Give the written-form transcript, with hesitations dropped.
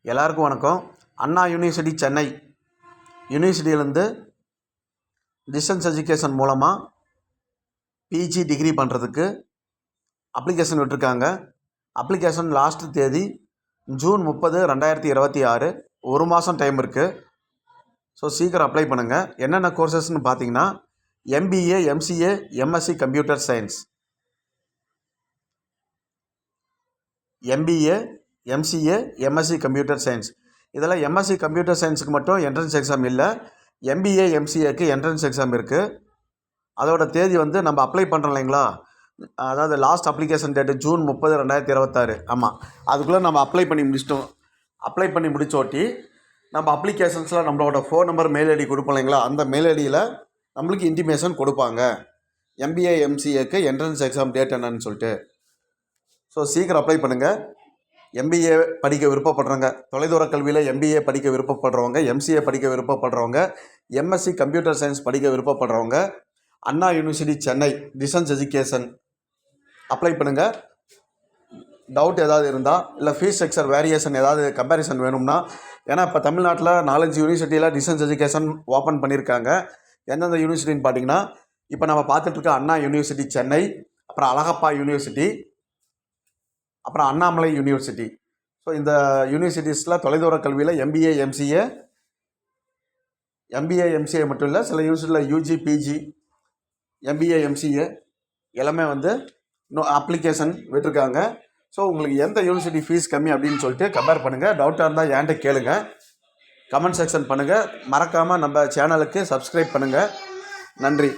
எல்லாருக்கும் வணக்கம். அண்ணா university Chennai யூனிவர்சிட்டியிலேருந்து distance education மூலமாக பிஜி டிகிரி பண்ணுறதுக்கு அப்ளிகேஷன் விட்டுருக்காங்க. அப்ளிகேஷன் லாஸ்ட் தேதி ஜூன் 30, 2026. ஒரு மாதம் டைம் இருக்குது. ஸோ சீக்கிரம் அப்ளை பண்ணுங்கள். என்னென்ன கோர்சஸ்ன்னு பார்த்தீங்கன்னா MBA, MCA, MSc computer science, MBA, MCA, MSc computer science. இதில் MSc கம்ப்யூட்டர் சயின்ஸுக்கு மட்டும் என்ட்ரன்ஸ் எக்ஸாம் இல்லை, MBA, MCAக்கு என்ட்ரன்ஸ் எக்ஸாம் இருக்குது. அதோட தேதி நம்ம அப்ளை பண்ணுறோம் இல்லைங்களா, அதாவது லாஸ்ட் அப்ளிகேஷன் டேட்டு ஜூன் 30, 2026. ஆமாம், அதுக்குள்ளே நம்ம அப்ளை பண்ணி முடிச்சிட்டோம். அப்ளை பண்ணி முடிச்சோட்டி நம்ம அப்ளிகேஷன்ஸில் நம்மளோட ஃபோன் நம்பர், மெயில் ஐடி கொடுப்போம் இல்லைங்களா, அந்த மெயில் ஐடியில் நம்மளுக்கு இன்டிமேஷன் கொடுப்பாங்க MBA, MCAக்கு என்ட்ரன்ஸ் எக்ஸாம் டேட் என்னன்னு சொல்லிட்டு. ஸோ சீக்கிரம் அப்ளை பண்ணுங்கள். MBA படிக்க விருப்பப்படுறவங்க, தொலைதூர கல்வியில் MBA படிக்க விருப்பப்படுறவங்க, MCA படிக்க விருப்பப்படுறவங்க, MSc கம்ப்யூட்டர் சயின்ஸ் படிக்க விருப்பப்படுறவங்க, Anna university Chennai distance education apply பண்ணுங்கள். டவுட் ஏதாவது இருந்தால், இல்லை ஃபீஸ் ஸ்ட்ரக்சர் வேரியேஷன் ஏதாவது கம்பேரிசன் வேணும்னா, ஏன்னா இப்போ தமிழ்நாட்டில் 4-5 யூனிவர்சிட்டியில் டிஸ்டன்ஸ் எஜுகேஷன் ஓப்பன் பண்ணியிருக்காங்க. எந்தெந்த யூனிவர்சிட்டின்னு பார்த்தீங்கன்னா, இப்போ நம்ம பார்த்துட்ருக்க அண்ணா யூனிவர்சிட்டி சென்னை, அப்புறம் அழகப்பா யூனிவர்சிட்டி, அப்புறம் அண்ணாமலை யூனிவர்சிட்டி. ஸோ இந்த யூனிவர்சிட்டிஸில் தொலைதூர கல்வியில் MBA, MCA மட்டும் இல்லை, சில யூனிவர்சிட்டியில் UG, PG, MBA, MCA எல்லாமே இன்னும் அப்ளிகேஷன் விட்டுருக்காங்க. ஸோ உங்களுக்கு எந்த யூனிவர்சிட்டி ஃபீஸ் கம்மி அப்படின்னு சொல்லிட்டு கம்பேர் பண்ணுங்கள். டவுட்டாக இருந்தால் என்கிட்ட கேளுங்க, கமெண்ட் செக்ஷன் பண்ணுங்கள். மறக்காமல் நம்ம சேனலுக்கு சப்ஸ்கிரைப் பண்ணுங்கள். நன்றி.